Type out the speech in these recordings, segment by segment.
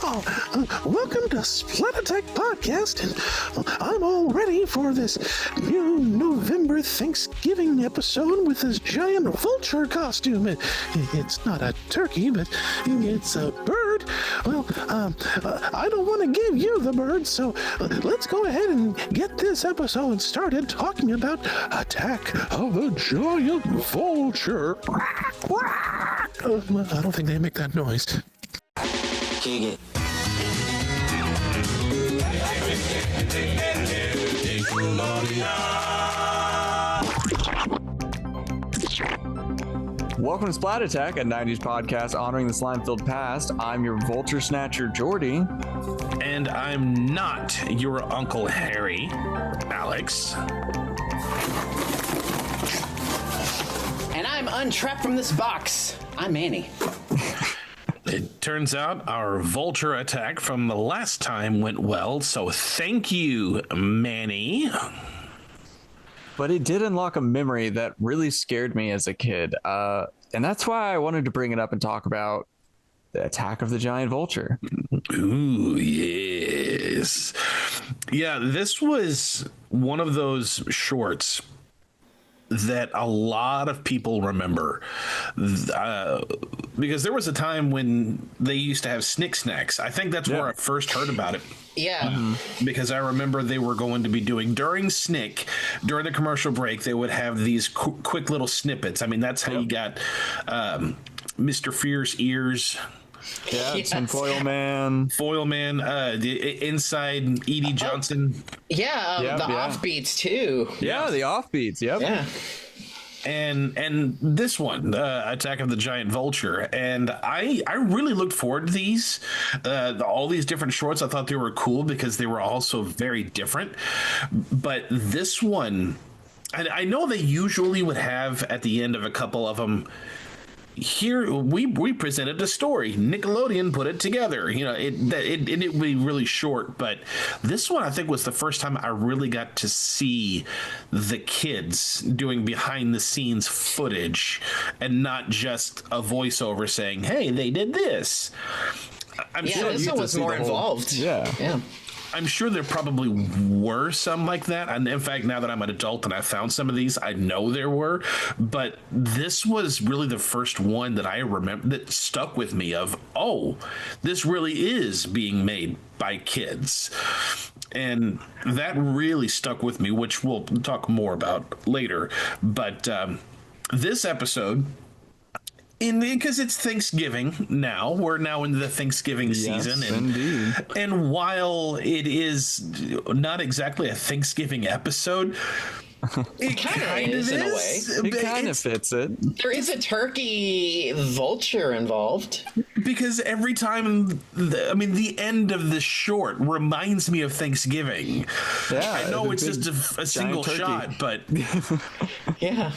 Welcome to Splat Attack Podcast, and I'm all ready for this new November Thanksgiving episode with this giant vulture costume. It's not a turkey, but it's a bird. Well, I don't want to give you the bird, so let's go ahead and get this episode started talking about Attack of the Giant Vulture. I don't think they make that noise. Kick it. Welcome to Splat Attack, a 90s podcast honoring the slime-filled past. I'm your vulture snatcher, Jordy. And I'm not your Uncle Harry, Alex. And I'm untrapped from this box. I'm Manny. It turns out our vulture attack from the last time went well, so thank you, Manny. But it did unlock a memory that really scared me as a kid. And that's why I wanted to bring it up and talk about the Attack of the Giant Vulture. Ooh, yes. Yeah, this was one of those shorts that a lot of people remember, because there was a time when they used to have SNICK SNACks. I think that's where I first heard about it. Yeah. Because I remember they were going to be doing, during SNICK, during the commercial break, they would have these quick little snippets. I mean, that's how you got Mr. Fierce Ears. Yeah, yes. Some Foil Man, the Inside Edie Johnson. The offbeats too. Yeah, the offbeats. Yep. Yeah. And this one, Attack of the Giant Vulture, and I really looked forward to these, all these different shorts. I thought they were cool because they were also very different. But this one, I know they usually would have at the end of a couple of them. Here we presented a story. Nickelodeon put it together. You know, it would be really short, but this one I think was the first time I really got to see the kids doing behind the scenes footage and not just a voiceover saying, "Hey, they did this." I'm sure this one was more involved. Yeah. I'm sure there probably were some like that. And in fact, now that I'm an adult and I found some of these, I know there were. But this was really the first one that I remember that stuck with me of, oh, this really is being made by kids. And that really stuck with me, which we'll talk more about later. But this episode, because it's Thanksgiving now, we're now into the Thanksgiving season, indeed. And while it is not exactly a Thanksgiving episode, it kind of is in a way. It kind of fits it. There is a turkey vulture involved. Because every time, the end of the short reminds me of Thanksgiving. Yeah, I know it's just a single shot, but yeah.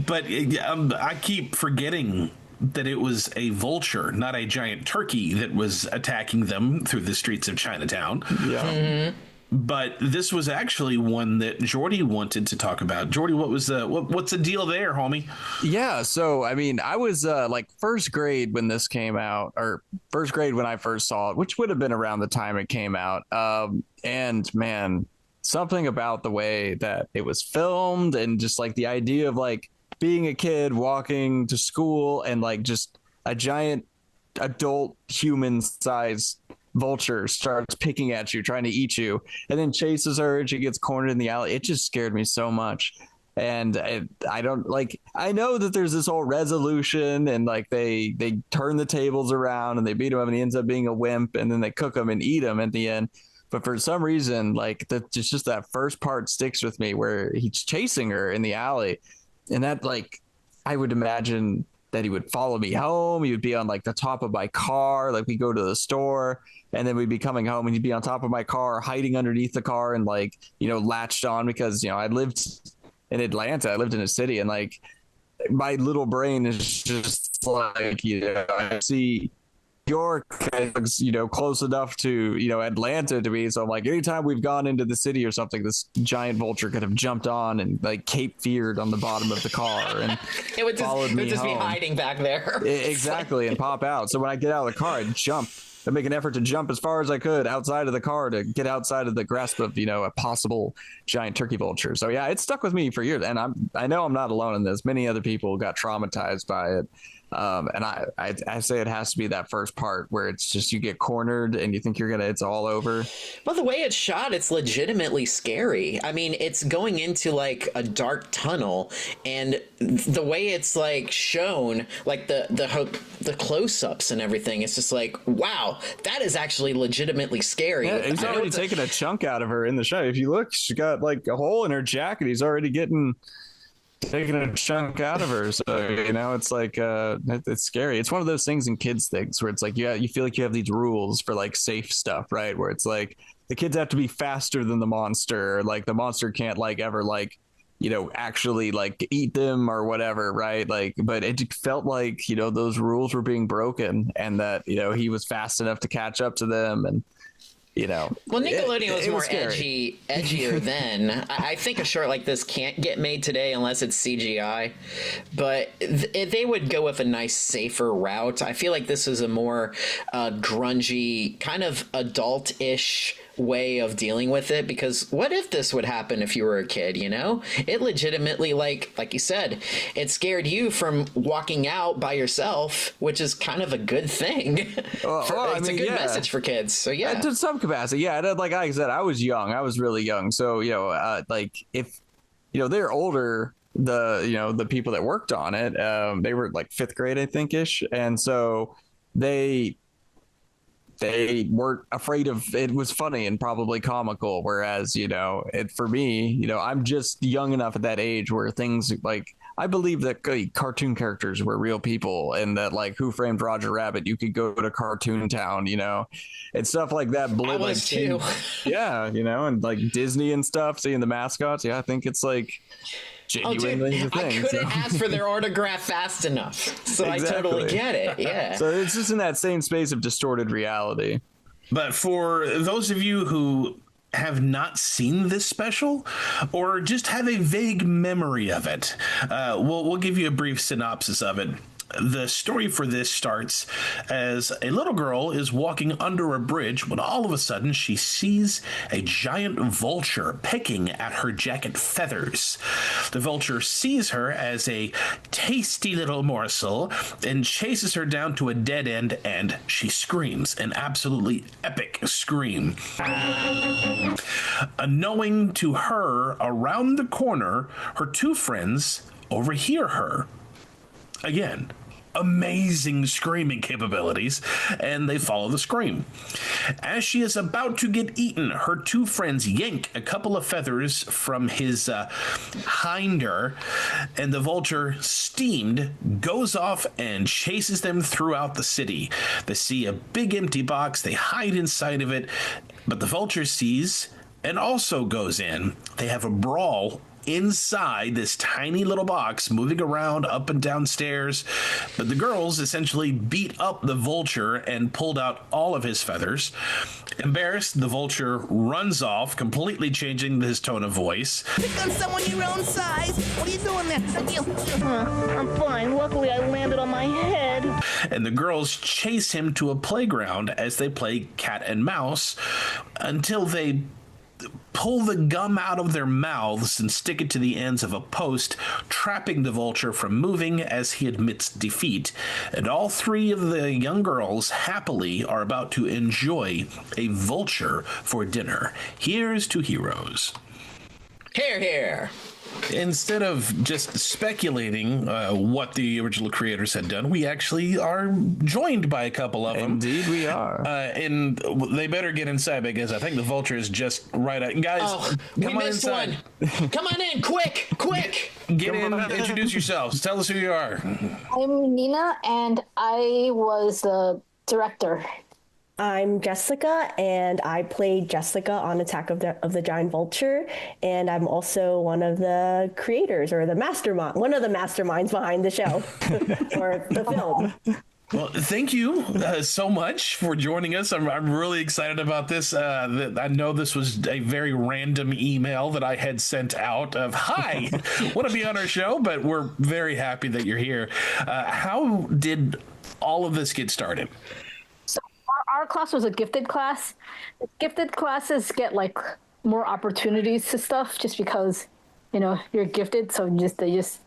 But I keep forgetting that it was a vulture, not a giant turkey, that was attacking them through the streets of Chinatown. Yeah. Mm-hmm. But this was actually one that Jordy wanted to talk about. Jordy, what's the deal there, homie? Yeah, so I was like first grade when this came out, or first grade when I first saw it, which would have been around the time it came out. And man, something about the way that it was filmed and just like the idea of like being a kid walking to school and like just a giant adult human sized vulture starts picking at you, trying to eat you, and then chases her and she gets cornered in the alley. It just scared me so much. And I don't like, I know that there's this whole resolution and like they turn the tables around and they beat him up and he ends up being a wimp and then they cook him and eat him at the end. But for some reason, like just that first part sticks with me where he's chasing her in the alley. And that, like, I would imagine that he would follow me home. He would be on like the top of my car. Like we go to the store and then we'd be coming home and he'd be on top of my car, hiding underneath the car and like, latched on because, I lived in Atlanta. I lived in a city and like my little brain is just like, I see York, close enough to, Atlanta to me. So I'm like, anytime we've gone into the city or something, this giant vulture could have jumped on and like Cape Feared on the bottom of the car and it would just be hiding back there. Exactly. And pop out. So when I get out of the car, I'd jump to make an effort to jump as far as I could outside of the car to get outside of the grasp of, a possible giant turkey vulture. So yeah, it stuck with me for years, and I know I'm not alone in this. Many other people got traumatized by it. And I say it has to be that first part where it's just you get cornered and you think it's all over. Well, the way it's shot, it's legitimately scary. I mean, it's going into like a dark tunnel, and the way it's like shown, like the close-ups and everything, it's just like, wow, that is actually legitimately scary. Yeah, he's already taking a chunk out of her in the show. If you look, she got like a hole in her jacket. He's already taking a chunk out of her. So it's like it's scary. It's one of those things in kids things where it's like you feel like you have these rules for like safe stuff, right? Where it's like the kids have to be faster than the monster, or like the monster can't like ever like actually like eat them or whatever, right? Like, but it felt like those rules were being broken, and that he was fast enough to catch up to them. And well, Nickelodeon was more edgier then. I think a short like this can't get made today unless it's CGI, but they would go with a nice, safer route. I feel like this is a more grungy, kind of adult-ish way of dealing with it, because what if this would happen if you were a kid? It legitimately, like you said, it scared you from walking out by yourself, which is kind of a good thing. It's a good message for kids. So yeah, to some capacity, yeah. Like I said, I was young. I was really young. So like if they're older, the people that worked on it, they were like 5th grade, I think ish, and so they weren't afraid of it. Was funny and probably comical, whereas for me, I'm just young enough at that age where things like I believe that cartoon characters were real people, and that like Who Framed Roger Rabbit, you could go to Cartoon Town, and stuff like that. I was too. Yeah, and like Disney and stuff, seeing the mascots. Yeah, I think it's like genuinely the thing. I couldn't ask for their autograph fast enough, so exactly. I totally get it. Yeah. So it's just in that same space of distorted reality. But for those of you who have not seen this special or just have a vague memory of it, we'll give you a brief synopsis of it. The story for this starts as a little girl is walking under a bridge when all of a sudden she sees a giant vulture picking at her jacket feathers. The vulture sees her as a tasty little morsel and chases her down to a dead end, and she screams an absolutely epic scream. Unknowing to her, around the corner, her 2 friends overhear her. Again, amazing screaming capabilities, and they follow the scream. As she is about to get eaten, her 2 friends yank a couple of feathers from his hinder, and the vulture, steamed, goes off and chases them throughout the city. They see a big empty box, they hide inside of it, but the vulture sees and also goes in. They have a brawl inside this tiny little box, moving around up and down stairs. But the girls essentially beat up the vulture and pulled out all of his feathers. Embarrassed, the vulture runs off, completely changing his tone of voice. Pick on someone your own size. What are you doing there? I'm fine. Luckily, I landed on my head. And the girls chase him to a playground as they play cat and mouse until they pull the gum out of their mouths and stick it to the ends of a post, trapping the vulture from moving as he admits defeat. And all 3 of the young girls happily are about to enjoy a vulture for dinner. Here's to heroes. Hear, hear. Instead of just speculating what the original creators had done, we actually are joined by a couple of them. Indeed, we are. And they better get inside, because I think the vulture is just right out. Guys, we missed one. Come on in, quick. Get in, introduce yourselves. Tell us who you are. I'm Nina, and I was the director. I'm Jessica, and I played Jessica on Attack of the Giant Vulture, and I'm also one of the creators, or the mastermind, one of the masterminds behind the show or the film. Well, thank you so much for joining us. I'm really excited about this. I know this was a very random email that I had sent out of, hi, want to be on our show, but we're very happy that you're here. How did all of this get started? Our class was a gifted class. Gifted classes get like more opportunities to stuff just because, you're gifted. So they just.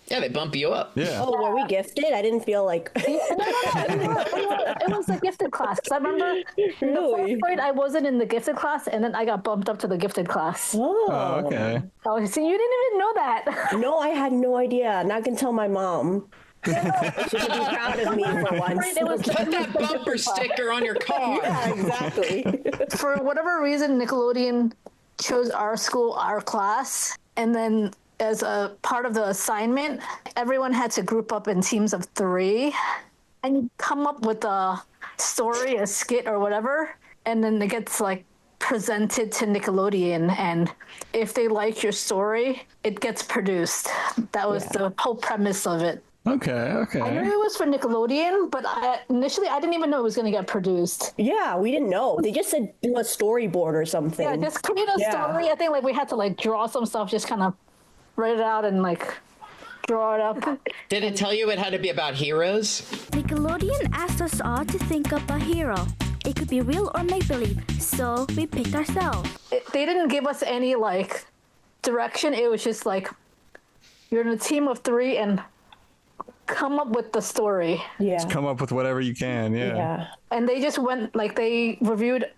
Yeah, they bump you up. Yeah. Oh, were we gifted? I didn't feel like. No. It was a gifted class. Because I remember in the fourth grade, I wasn't in the gifted class, and then I got bumped up to the gifted class. Oh, okay. Oh, see, you didn't even know that. No, I had no idea. Now I can tell my mom. She should be proud of me for once. Put that bumper sticker on your car. Yeah, exactly. For whatever reason, Nickelodeon chose our school, our class, and then as a part of the assignment, everyone had to group up in teams of 3 and come up with a story, a skit, or whatever, and then it gets like presented to Nickelodeon, and if they like your story, it gets produced. That was the whole premise of it. Okay. I knew it was for Nickelodeon, but initially I didn't even know it was going to get produced. Yeah, we didn't know. They just said do a storyboard or something. Yeah, just create a story. I think like we had to like draw some stuff, just kind of write it out and like draw it up. Did it tell you it had to be about heroes? Nickelodeon asked us all to think up a hero. It could be real or make-believe, so we picked ourselves. They didn't give us any like direction. It was just like you're in a team of 3 and come up with the story. Yeah. Just come up with whatever you can. Yeah. And they just went like they reviewed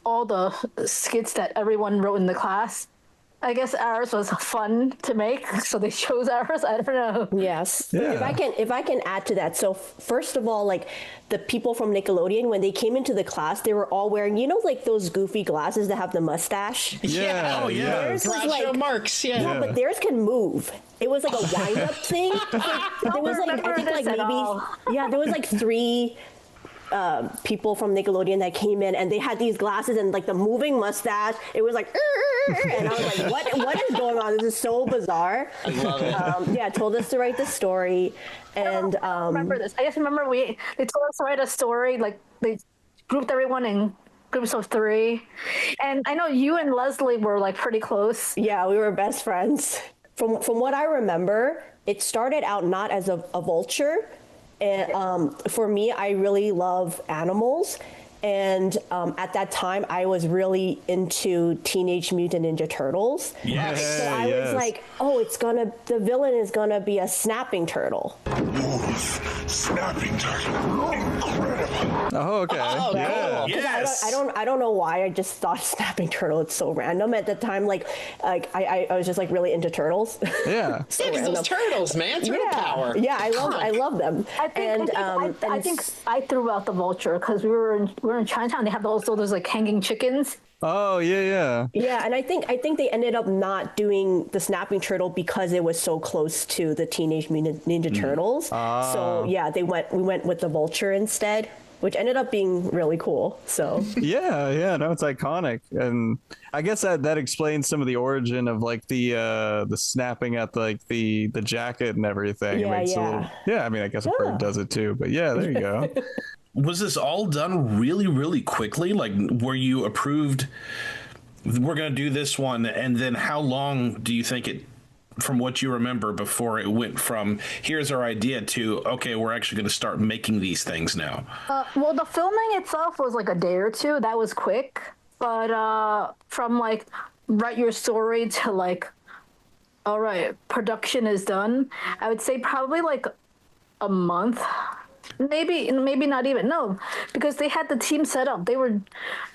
all the skits that everyone wrote in the class. I guess ours was fun to make, so they chose ours. I don't know. Yes. Yeah. If I can add to that. So first of all, like the people from Nickelodeon, when they came into the class, they were all wearing, like those goofy glasses that have the mustache. Yeah. Oh, yeah. Theirs was Groucho Marx. Yeah. No, but theirs can move. It was like a wind-up thing. There was like, I think like maybe, there was like 3 people from Nickelodeon that came in, and they had these glasses and like the moving mustache. It was like, and I was like, what is going on? This is so bizarre. I love it. Told us to write the story, and I remember this. I just remember they told us to write a story. Like they grouped everyone in groups of 3, and I know you and Leslie were like pretty close. Yeah, we were best friends. From what I remember, it started out not as a vulture. And for me, I really love animals. And at that time, I was really into Teenage Mutant Ninja Turtles. Yes. So I was like, the villain is gonna be a snapping turtle. Snapping turtle. Incredible. Oh, okay. Oh, yeah. cool. Yes. I don't know why I just thought snapping turtle. It's so random at the time. Like I was just like really into turtles. Yeah. So Yeah, 'cause random. those turtles, man. Turtle power. Yeah, I love them. I think I threw out the vulture because we were in Chinatown. They have also those like hanging chickens. Oh, yeah. Yeah, and I think they ended up not doing the snapping turtle because it was so close to the Teenage Mutant Ninja Turtles. So yeah, we went with the vulture instead, which ended up being really cool. So Yeah. No, it's iconic, and I guess that explains some of the origin of like the snapping at like the jacket and everything. Yeah, It makes I mean, I guess a bird does it too, but yeah, there you go. Was this all done really, really quickly? Like, were you approved? We're going to do this one, and then how long do you think it, from what you remember, before it went from here's our idea to okay, we're actually going to start making these things now? Well, the filming itself was like a day or 2. That was quick. But from like write your story to like, all right, production is done, I would say probably like a month. Maybe not even. No, because they had the team set up. They were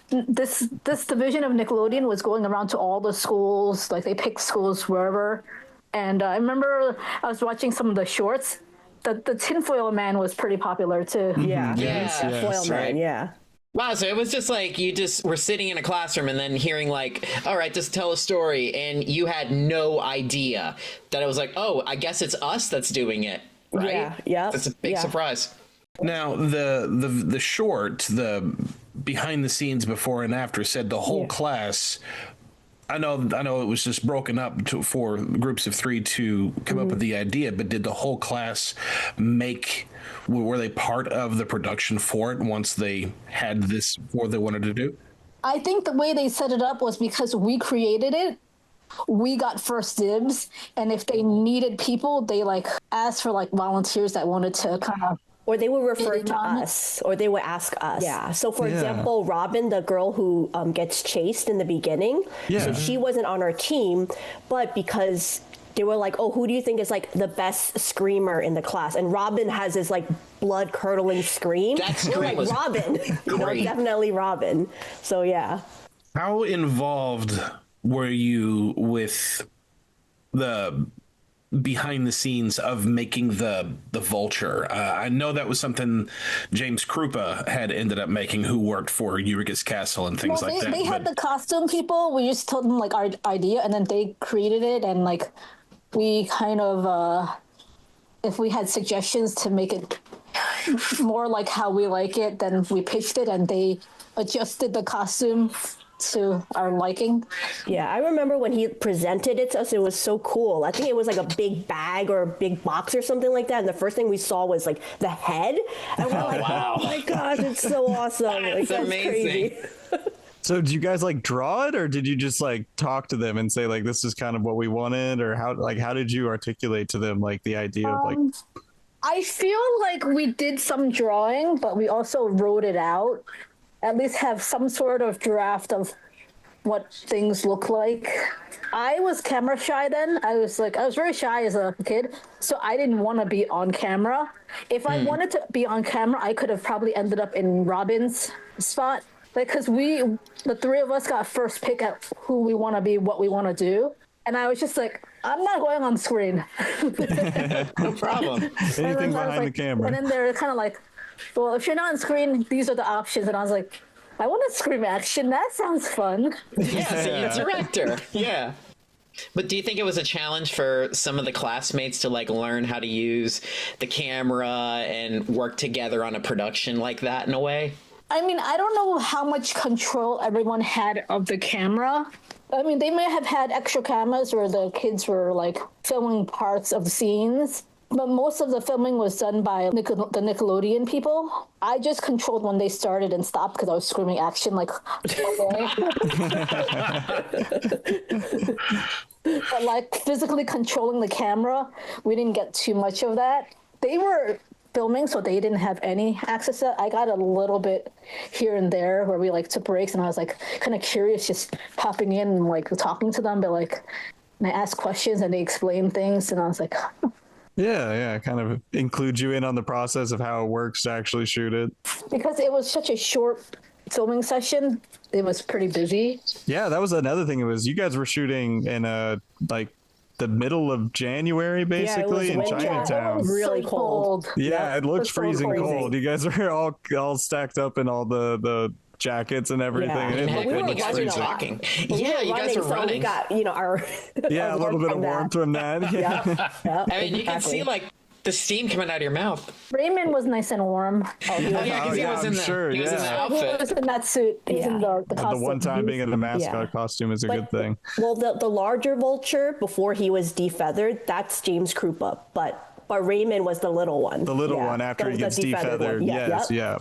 this division of Nickelodeon was going around to all the schools. Like they picked schools wherever. And I remember I was watching some of the shorts. The tinfoil man was pretty popular too. yeah, Yes, man, right. yeah. Wow, so it was just like you just were sitting in a classroom and then hearing like, all right, just tell a story, and you had no idea that it was like, oh, I guess it's us that's doing it, right? Yeah. That's a big surprise. Now, the short, the behind the scenes before and after said the whole class. I know it was just broken up for groups of 3 to come up with the idea, but did the whole class were they part of the production for it once they had this, what they wanted to do? I think the way they set it up was because we created it. We got first dibs, and if they needed people, they like asked for like volunteers that wanted to kind of Or they would refer Did to not? us, or they would ask us. Yeah. So, for example, Robin, the girl who gets chased in the beginning, so she wasn't on our team, but because they were like, oh, who do you think is like the best screamer in the class? And Robin has this like blood curdling scream. That scream like was Robin. great. Definitely Robin. So, yeah. How involved were you with the behind the scenes of making the Vulture? I know that was something James Krupa had ended up making, who worked for Eureka's Castle and things like that. They had the costume people. We just told them like our idea, and then they created it, and like we kind of if we had suggestions to make it more like how we like it, then we pitched it, and they adjusted the costume to our liking. Yeah, I remember when he presented it to us, it was so cool. I think it was like a big bag or a big box or something like that. And the first thing we saw was like the head. And we're like, wow. oh my gosh, it's so awesome. That's amazing. Crazy. So did you guys like draw it, or did you just like talk to them and say like, this is kind of what we wanted? Or how did you articulate to them like the idea of like... I feel like we did some drawing, but we also wrote it out. At least have some sort of draft of what things look like. I was camera shy then. I was very shy as a kid, so I didn't want to be on camera. If I wanted to be on camera, I could have probably ended up in Robin's spot. Because the three of us got first pick at who we want to be, what we want to do. And I was just like, I'm not going on screen. No problem. Anything behind the camera. And then they're kind of like, well, if you're not on screen, these are the options. And I was like, I want to scream action. That sounds fun. Yeah, so you're a director. Yeah. But do you think it was a challenge for some of the classmates to like learn how to use the camera and work together on a production like that in a way? I mean, I don't know how much control everyone had of the camera. I mean, they may have had extra cameras where the kids were like filming parts of the scenes. But most of the filming was done by the Nickelodeon people. I just controlled when they started and stopped because I was screaming action like, but like physically controlling the camera, we didn't get too much of that. They were filming, so they didn't have any access to that. I got a little bit here and there where we like took breaks, and I was like kind of curious, just popping in and like talking to them, but like, and I asked questions and they explained things, and I was like, Yeah, kind of include you in on the process of how it works to actually shoot it. Because it was such a short filming session, it was pretty busy. Yeah, that was another thing. It was you guys were shooting in like the middle of January, basically, in Chinatown. It was really cold. Yeah, it looks so freezing crazy. cold. You guys are all stacked up in all the jackets and everything. Yeah. It Heck, looked when like you guys are talking. Yeah, you guys are so running. we got, our yeah, a little bit of warmth from that. Yeah. I mean, you can see like the steam coming out of your mouth. Raymond was nice and warm. Oh, yeah, because he was in the sure, he was in the He outfit. was in that suit. He's in the costume. The one time being in the mascot costume is a good thing. Well, the larger Vulture, before he was defeathered, that's James Krupa, but Raymond was the little one. The little one after he gets defeathered. One. Yes, yeah.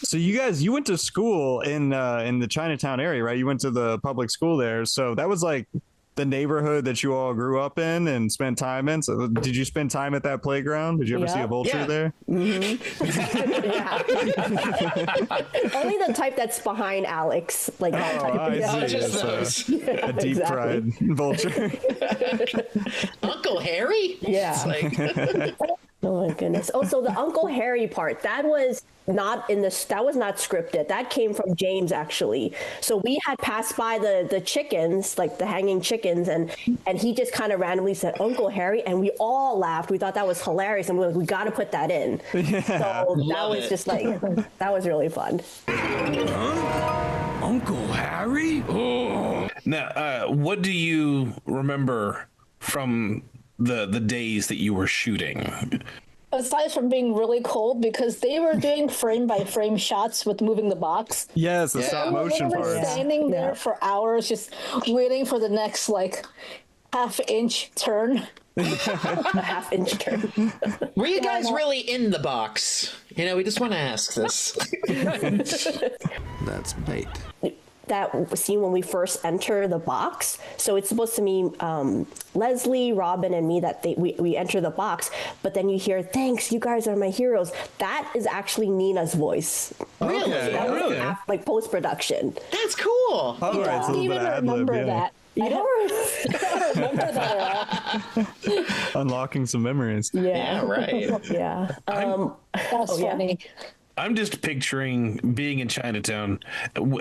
So you went to school in the Chinatown area, right? You went to the public school there. So that was like the neighborhood that you all grew up in and spent time in. So did you spend time at that playground? Did you ever see a vulture there? Mm-hmm. Only the type that's behind Alex. Like that type. I see. It's a deep fried vulture. Uncle Harry? Yeah. Oh my goodness. Oh, so the Uncle Harry part, that was not scripted. That came from James, actually. So we had passed by the chickens, like the hanging chickens, and he just kind of randomly said Uncle Harry, and we all laughed. We thought that was hilarious, and we were like, we got to put that in. Yeah. So that was just like, that was really fun. Uncle Harry? Oh. Now, what do you remember from the days that you were shooting? Aside from being really cold, because they were doing frame by frame shots with moving the box. Yes, the stop motion part. Standing there for hours, just waiting for the next like half-inch turn. A half-inch turn. Were you guys really in the box? We just want to ask this. That's bait. that scene when we first enter the box. So it's supposed to be Leslie, Robin, and me that we enter the box. But then you hear, "Thanks, you guys are my heroes." That is actually Nina's voice. Really? That was like post production. That's cool. Oh, I right, it's a don't little even bit of ad-lib, remember yeah. that. I don't remember that at all. Unlocking some memories. Yeah, right. Yeah. That's funny. I'm just picturing being in Chinatown,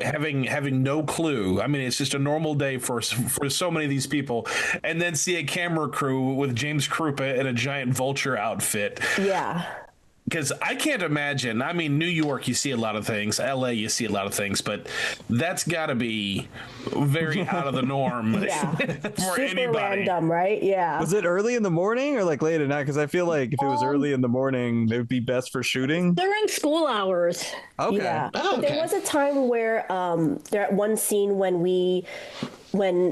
having no clue. I mean, it's just a normal day for so many of these people, and then see a camera crew with James Krupa in a giant vulture outfit. Yeah. Because I can't imagine. I mean, New York, you see a lot of things. LA, you see a lot of things, but that's got to be very out of the norm Yeah. for Super anybody. random, right? Yeah. Was it early in the morning or like late at night? Because I feel like if it was early in the morning, it would be best for shooting. During school hours. Okay. Yeah. Oh, But there okay. was a time where there at one scene when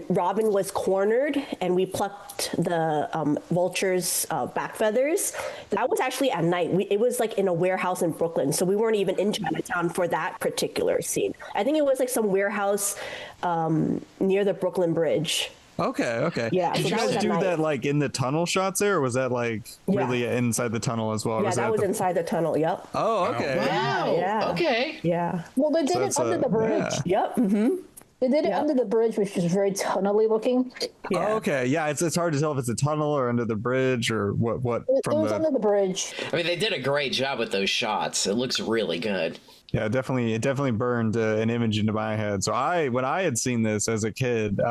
Robin was cornered and we plucked the vulture's back feathers. That was actually at night. It was like in a warehouse in Brooklyn, so we weren't even in Chinatown for that particular scene. I think it was like some warehouse near the Brooklyn Bridge. Okay. Yeah, Did so you that was guys at do night. that like in the tunnel shots there, or was that like really inside the tunnel as well? Yeah, that was inside the tunnel. Yep. Oh, okay. Wow. Yeah. Okay. Yeah. Well, they did So it it's under the bridge. yeah. Yep. Mm-hmm. They did it under the bridge, which is very tunnely looking. Yeah. Oh, okay. Yeah, it's hard to tell if it's a tunnel or under the bridge or what It from was the under the bridge. I mean, they did a great job with those shots. It looks really good. Yeah, it definitely burned an image into my head. So when I had seen this as a kid,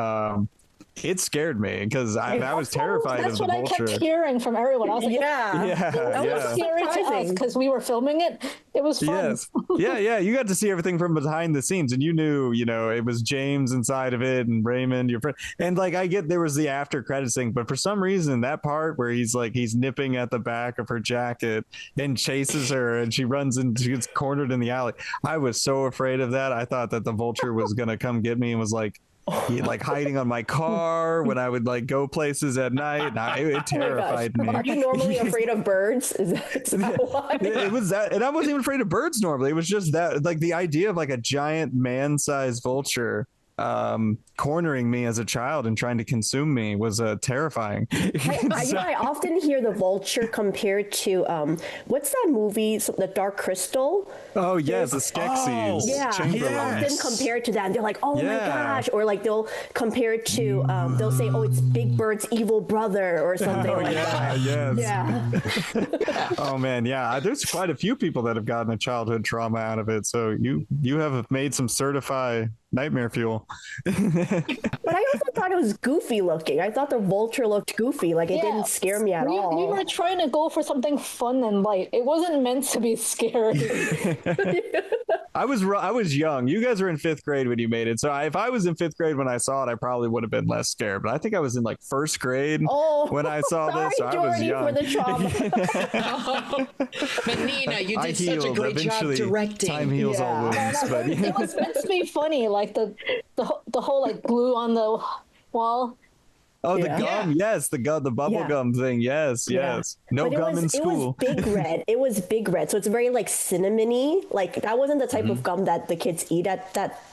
it scared me because I was terrified That's of the what I vulture. kept hearing from everyone. I was like, Yeah, that was scary to us because we were filming it. It was fun. Yes. Yeah. You got to see everything from behind the scenes, and you knew, it was James inside of it and Raymond, your friend. And like, I get there was the after credits thing, but for some reason, that part where he's nipping at the back of her jacket and chases her, and she runs and she gets cornered in the alley. I was so afraid of that. I thought that the vulture was gonna come get me and was like hiding on my car when I would like go places at night. It terrified me. Are you normally afraid of birds? Is that why? It was that, and I wasn't even afraid of birds normally. It was just that, like the idea of like a giant man-sized vulture cornering me as a child and trying to consume me was terrifying. I often hear the vulture compared to what's that movie, The Dark Crystal? Oh yes, the Skeksis. Yeah, often compared to that, and they're like, "Oh my gosh," or like they'll compare it to they'll say, "Oh, it's Big Bird's evil brother" or something like that. Yes. Yeah. Oh man, yeah. There's quite a few people that have gotten a childhood trauma out of it. So you have made some certified nightmare fuel. But I also thought it was goofy looking. I thought the vulture looked goofy. Like it didn't scare me at all. We were trying to go for something fun and light. It wasn't meant to be scary. I was young. You guys were in 5th grade when you made it. So if I was in 5th grade when I saw it, I probably would have been less scared. But I think I was in like 1st grade when I saw this. So I was young. For the trauma. But Nina, you did such a great job directing. Time heals all wounds. But It was meant to be funny, like the whole like glue on the wall. Oh, the gum, yes, the bubble gum thing, yes. No But gum in school. It was Big Red. It was Big Red, so it's very like cinnamony. Like that wasn't the type of gum that the kids eat at that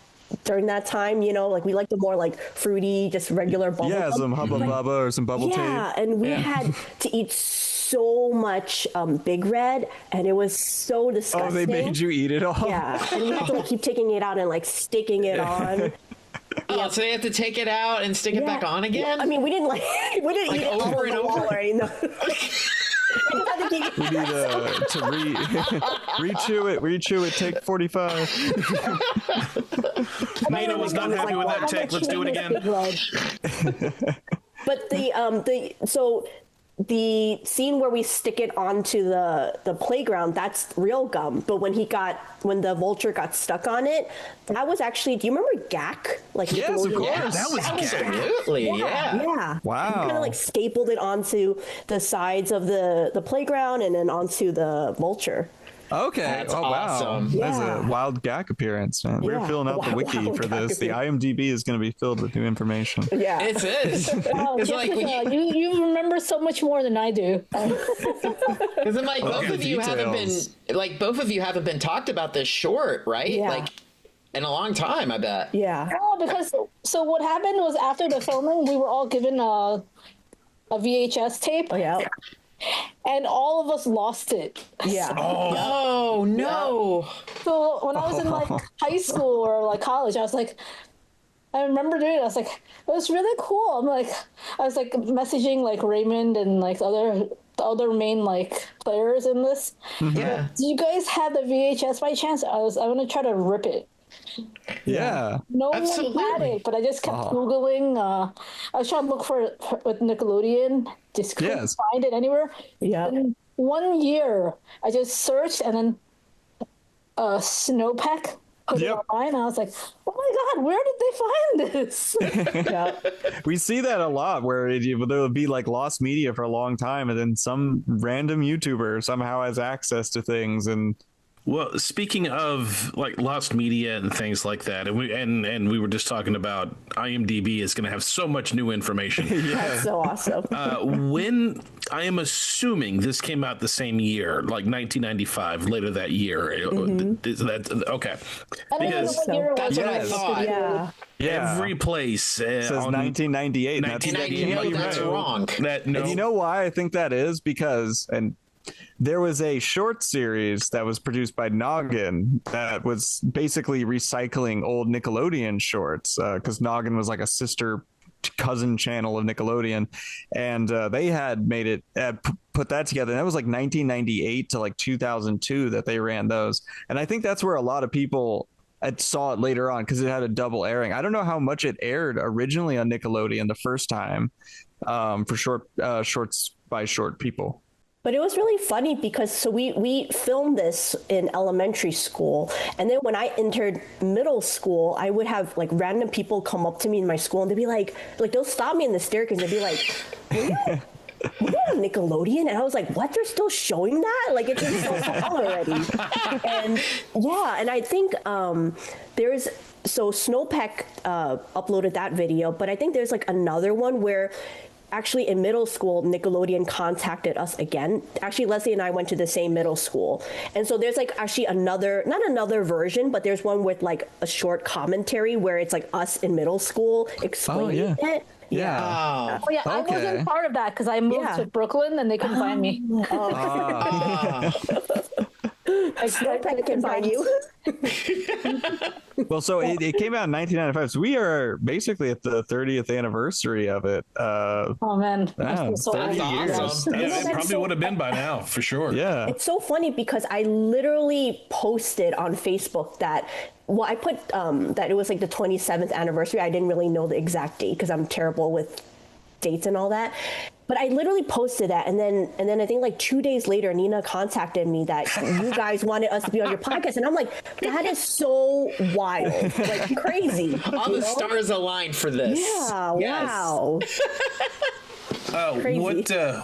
during that time. Like we like the more like fruity, just regular bubble. Yeah, gum. some Hubba Bubba or some bubble tape. Yeah, and we had to eat so much Big Red, and it was so disgusting. Oh, they made you eat it all? Yeah, and we had to like keep taking it out and like sticking it on. Oh, so they have to take it out and stick it back on again? I mean, we didn't eat it over and over. We need to rechew it, take 45. Nina was not happy with that take. Let's do it again. But the scene where we stick it onto the playground, that's real gum. But when the vulture got stuck on it, that was actually, do you remember Gak? Like Yes, of course. Yeah, that was Absolutely, yeah. Yeah. Wow. We kind of like stapled it onto the sides of the playground and then onto the vulture. Okay. That's wow. awesome. That's Yeah. a wild Gak appearance, man. We're Yeah. filling out the wiki Wild for Gak this. The appearance. IMDb is going to be filled with new information. Yeah. It is. Wow, It's like when Jessica, you remember so much more than I do. Because both of you haven't been talked about this short, right? Yeah. Like in a long time, I bet. Yeah. Oh, because so what happened was after the filming, we were all given a VHS tape. Oh yeah. And all of us lost it. Yeah. Oh no. So when I was in like high school or like college, I remember doing it. I was like, it was really cool. I was like messaging like Raymond and like the other main like players in this. Yeah. Do you guys have the VHS by chance? I want to try to rip it. Yeah. No Absolutely. one had it, but I just kept Googling. I was trying to look for it with Nickelodeon. Just couldn't find it anywhere. Yeah. And 1 year, I just searched and then Snowpack put it online. And I was like, oh my God, where did they find this? Yeah. We see that a lot where there'll be like lost media for a long time, and then some random YouTuber somehow has access to things. And Well, speaking of like lost media and things like that, and we were just talking about IMDb is going to have so much new information. That's so awesome. When I am assuming this came out the same year, like 1995, later that year. Is that okay? I don't even know what year it was. That's what I thought. Yeah. Every place it says 1998. 1998. That's wrong. And you know why I think that is? Because there was a short series that was produced by Noggin that was basically recycling old Nickelodeon shorts, because Noggin was like a sister cousin channel of Nickelodeon, and they had made it put that together. And that was like 1998 to like 2002 that they ran those, and I think that's where a lot of people saw it later on because it had a double airing. I don't know how much it aired originally on Nickelodeon the first time for shorts by short people. But it was really funny because we filmed this in elementary school, and then when I entered middle school, I would have like random people come up to me in my school and they'd be like they'll stop me in the staircase and they'd be like, "Were you on Nickelodeon?" And I was like, "What? They're still showing that? Like it's been so long already." And I think Snowpack uploaded that video, but I think there's like another one where. Actually, in middle school, Nickelodeon contacted us again. Actually, Leslie and I went to the same middle school. And so there's like actually not another version, but there's one with like a short commentary where it's like us in middle school explaining it. Yeah. Oh yeah, I wasn't part of that because I moved to Brooklyn and they couldn't find me. Snowpack can find you. Well, so it came out in 1995, so we are basically at the 30th anniversary of it. Oh man, wow, so 30 years. Awesome. Yeah, it probably would have been by now for sure. Yeah, it's so funny because I literally posted on Facebook that. Well, I put that it was like the 27th anniversary. I didn't really know the exact date because I'm terrible with dates and all that. But I literally posted that, and then I think like 2 days later, Nina contacted me that you guys wanted us to be on your podcast, and I'm like, that is so wild, like crazy. All the stars aligned for this. Yeah, yes. wow.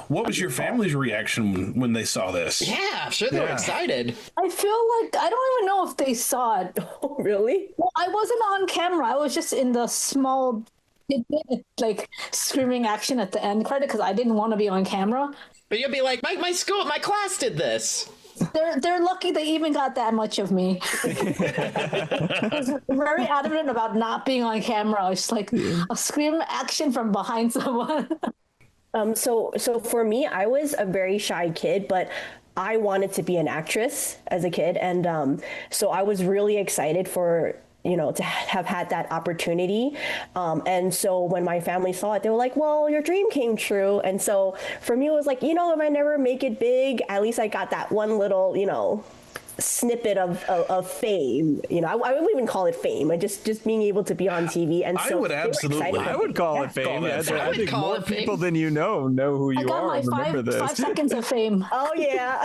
What was your family's reaction when they saw this? Yeah, I'm sure they were excited. I feel like I don't even know if they saw it. Oh, really? Well, I wasn't on camera. I was just in the small, like screaming action at the end credit because I didn't want to be on camera. But you'll be like, my class did this. They're lucky they even got that much of me. I was very adamant about not being on camera. I was just like a scream action from behind someone. So for me, I was a very shy kid, but I wanted to be an actress as a kid, and so I was really excited for to have had that opportunity. And so when my family saw it, they were like, "Well, your dream came true." And so for me, it was like, if I never make it big, at least I got that one little, snippet of fame. I wouldn't even call it fame. Just being able to be on TV. And so I would call it fame. I think more people than know who you are and remember this. 5 seconds of fame. Oh yeah.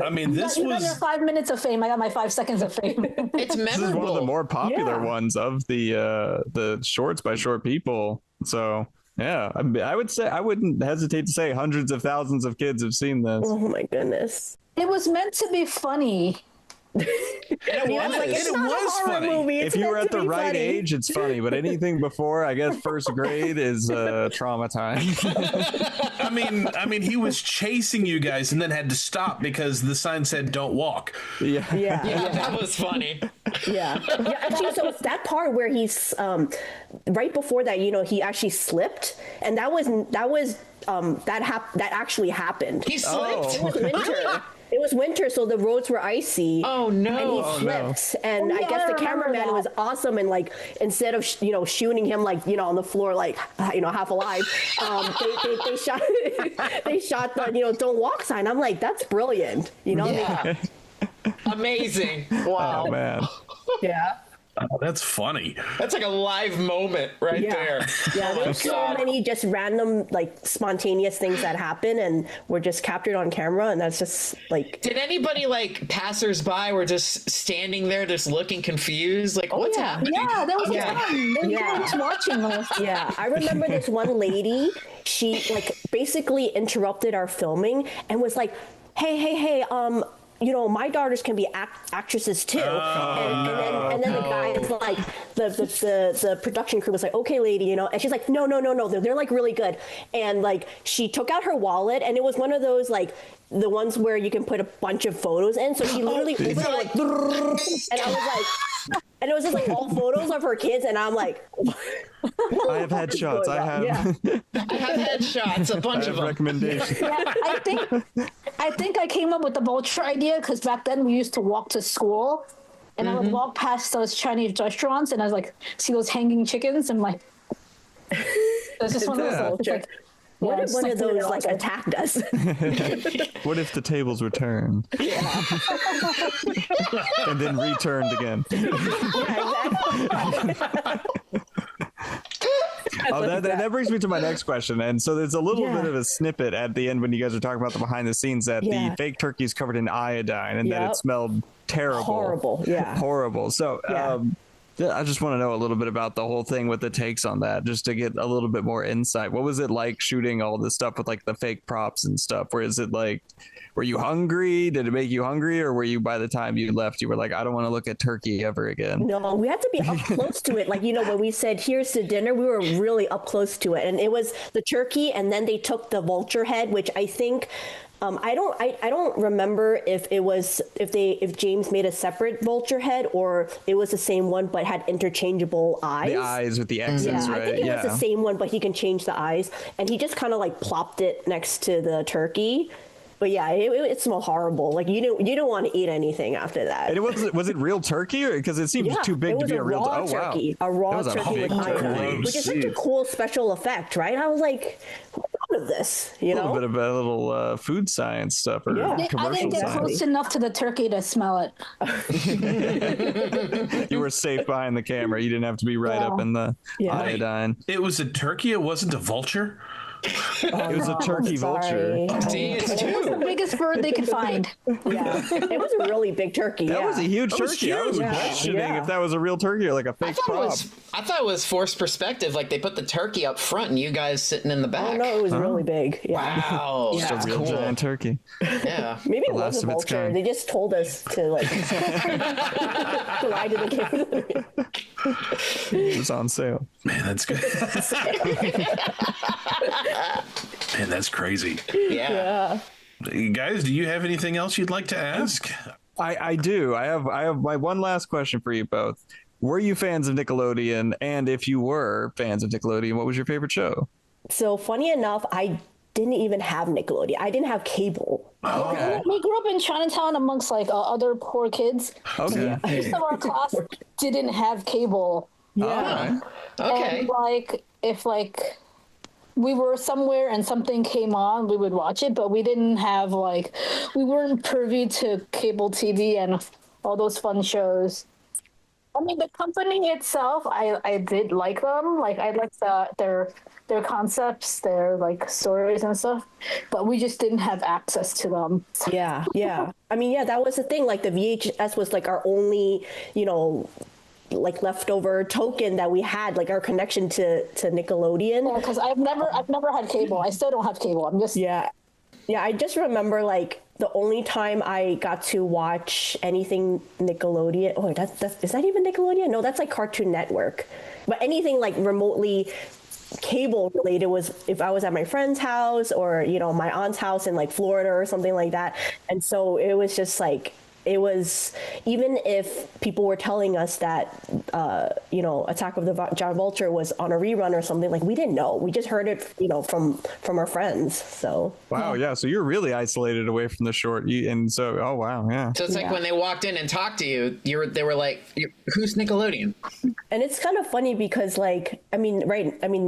I mean, this was your 5 minutes of fame. I got my 5 seconds of fame. It's memorable. This is one of the more popular ones of the shorts by short people. So yeah, I would say, I wouldn't hesitate to say hundreds of thousands of kids have seen this. Oh my goodness. It was meant to be funny. And it was. Like, it's it not was a horror funny. movie. It's If you were meant at to the be right funny. age, it's funny, but anything before, I guess, first grade is traumatized. I mean, he was chasing you guys and then had to stop because the sign said "Don't walk." Yeah. Yeah, that was funny. Yeah. Actually, so that part where he's right before that, he actually slipped, and that actually happened. He slipped. It was winter. It was winter, so the roads were icy. Oh no! And he slipped, and I guess the cameraman was awesome, and like instead of shooting him like on the floor like half alive, they shot the "Don't walk" sign. I'm like, that's brilliant. Yeah. Amazing! Wow. Oh man. Yeah. Oh, that's funny. That's like a live moment right there. Yeah, there's so many just random, like, spontaneous things that happen, and were just captured on camera, and that's just, like... Did anybody, like, passers-by were just standing there just looking confused? Like, what's happening? Yeah, that was fun. They were just watching us. Yeah, I remember this one lady, she, like, basically interrupted our filming and was like, hey, my daughters can be actresses too. And then the guy is like, the production crew was like, okay, lady, and she's like, no, they're like really good. And like, she took out her wallet, and it was one of those like, the ones where you can put a bunch of photos in. So she literally opened it like, and I was like, and it was just like all photos of her kids, and I'm like, I have headshots. I have headshots, a bunch of them. Recommendations. Yeah, I think I came up with the vulture idea because back then we used to walk to school, and I would walk past those Chinese restaurants, and I was like, see those hanging chickens, and like, there's just one of those. It's like, what if one of those like attacked us? What if the tables were turned? Yeah. And then returned again. That brings me to my next question. And so there's a little bit of a snippet at the end when you guys are talking about the behind the scenes that the fake turkey is covered in iodine and that it smelled terrible. Horrible. Yeah. Horrible. So I just want to know a little bit about the whole thing with the takes on that, just to get a little bit more insight. What was it like shooting all this stuff with like the fake props and stuff? Where is it like, were you hungry? Did it make you hungry? Or were you, by the time you left, you were like, I don't want to look at turkey ever again? No, we had to be up close to it. Like, when we said, here's the dinner, we were really up close to it. And it was the turkey, and then they took the vulture head, which I think... I don't remember if James made a separate vulture head or it was the same one but had interchangeable eyes. The eyes with the X's, right? I think it was the same one, but he can change the eyes, and he just kind of like plopped it next to the turkey. But yeah, it smelled horrible. Like you don't want to eat anything after that. And was it real turkey, or because it seems too big to be a real turkey? A raw turkey with iodine, which is such a cool special effect, right? I was like, of this, a little food science stuff or commercial I didn't get close enough to the turkey to smell it. You were safe behind the camera. You didn't have to be right up in the iodine. It was a turkey. It wasn't a vulture. It was a turkey vulture. It was the biggest bird they could find. Yeah, it was a really big turkey. That was a huge turkey. I was questioning if that was a real turkey or like a fake prop. I thought it was forced perspective. Like they put the turkey up front and you guys sitting in the back. Oh no, it was really big. Yeah. Wow, just a real giant turkey. Yeah, maybe it was a vulture. They just told us to like lie to the camera. It was on sale. Man, that's good. Man, that's crazy. Yeah. Guys, do you have anything else you'd like to ask? I do. I have my one last question for you both. Were you fans of Nickelodeon? And if you were fans of Nickelodeon, what was your favorite show? So funny enough, I didn't even have Nickelodeon. I didn't have cable. Okay. We grew up in Chinatown amongst like other poor kids. Okay. Most of our class didn't have cable. Yeah. Okay. And if we were somewhere and something came on, we would watch it, but we didn't have we weren't privy to cable TV and all those fun shows. I mean, the company itself, I did like them. Like I liked their concepts, their stories and stuff, but we just didn't have access to them. Yeah. I mean, that was the thing. Like the VHS was our only, leftover token that we had, our connection to Nickelodeon. Yeah, because I've never had cable. I still don't have cable. I'm just I just remember the only time I got to watch anything Nickelodeon. Oh, is that even Nickelodeon? No, that's like Cartoon Network. But anything like remotely cable related was if I was at my friend's house or, you know, my aunt's house in like Florida or something like that. And so it was just like, it was, even if people were telling us that, you know, Attack of the Giant Vulture was on a rerun or something, like we didn't know. We just heard it, you know, from our friends. So wow, yeah. So you're really isolated away from the short, and so oh wow, yeah. So it's like when they walked in and talked to you, they were like, "Who's Nickelodeon?" And it's kind of funny because, like, I mean,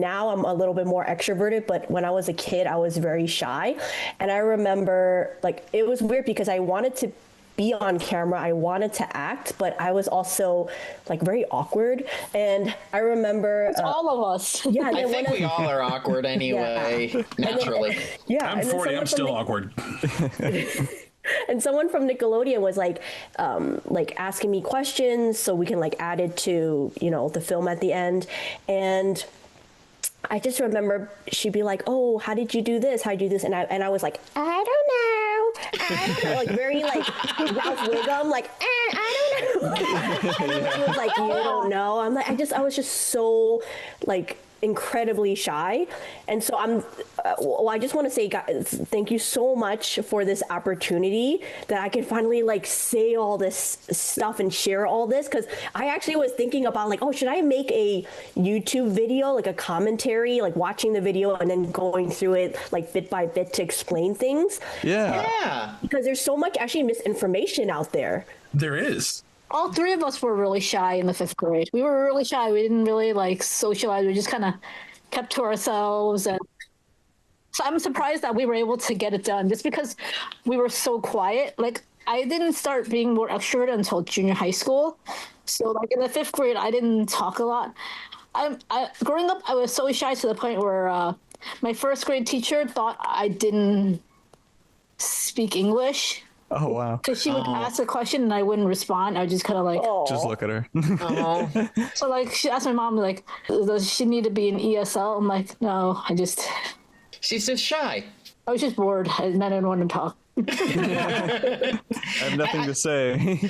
now I'm a little bit more extroverted, but when I was a kid, I was very shy, and I remember like it was weird because I wanted to be on camera. I wanted to act, but I was also like very awkward. And I remember all of us. Yeah, I think we all are awkward anyway, naturally. I'm 40. I'm still awkward. And someone from Nickelodeon was like asking me questions so we can like add it to, you know, the film at the end. And I just remember she'd be like, "Oh, how did you do this? How did you do this?" And I was like, "I don't know," like very like Ralph Wiggum, like, "I don't know." And he was like, "You don't know." I'm like, I was just so like incredibly shy. And so I just want to say, guys, thank you so much for this opportunity that I can finally like say all this stuff and share all this, because I actually was thinking about like, oh, should I make a YouTube video, like a commentary, like watching the video and then going through it like bit by bit to explain things. Yeah. Because there's so much actually misinformation out there. There is. All three of us were really shy in the 5th grade. We were really shy. We didn't really like socialize. We just kind of kept to ourselves. And so I'm surprised that we were able to get it done just because we were so quiet. Like I didn't start being more extroverted until junior high school. So like in the 5th grade, I didn't talk a lot. Growing up, I was so shy to the point where my 1st grade teacher thought I didn't speak English. Oh wow! Because she would ask a question and I wouldn't respond. I would just kind of like just look at her. So like she asked my mom like, does she need to be in ESL? I'm like, no, She's just shy. I was just bored and I didn't want to talk. I have nothing to say.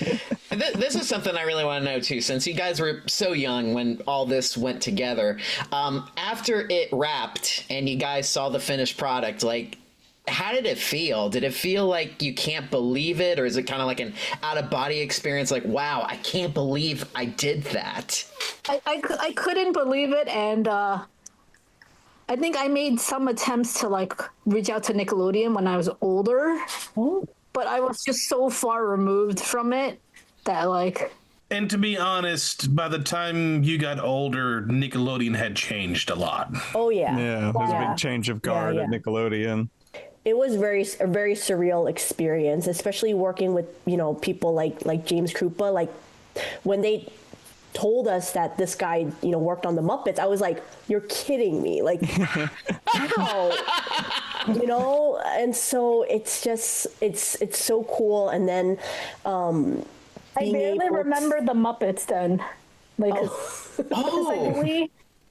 This is something I really want to know too, since you guys were so young when all this went together. After it wrapped and you guys saw the finished product, like, how did it feel? Did it feel like you can't believe it, or is it kind of like an out-of-body experience? Like, wow, I can't believe I did that. I couldn't believe it, and I think I made some attempts to like reach out to Nickelodeon when I was older, but I was just so far removed from it that like. And to be honest, by the time you got older, Nickelodeon had changed a lot. Oh yeah. Yeah, there's a big change of guard at Nickelodeon. It was a very surreal experience, especially working with, you know, people like James Krupa. Like when they told us that this guy, you know, worked on the Muppets, I was like, you're kidding me. Like, how? You know? And so it's just, it's so cool. And then I barely remember the Muppets then. Like,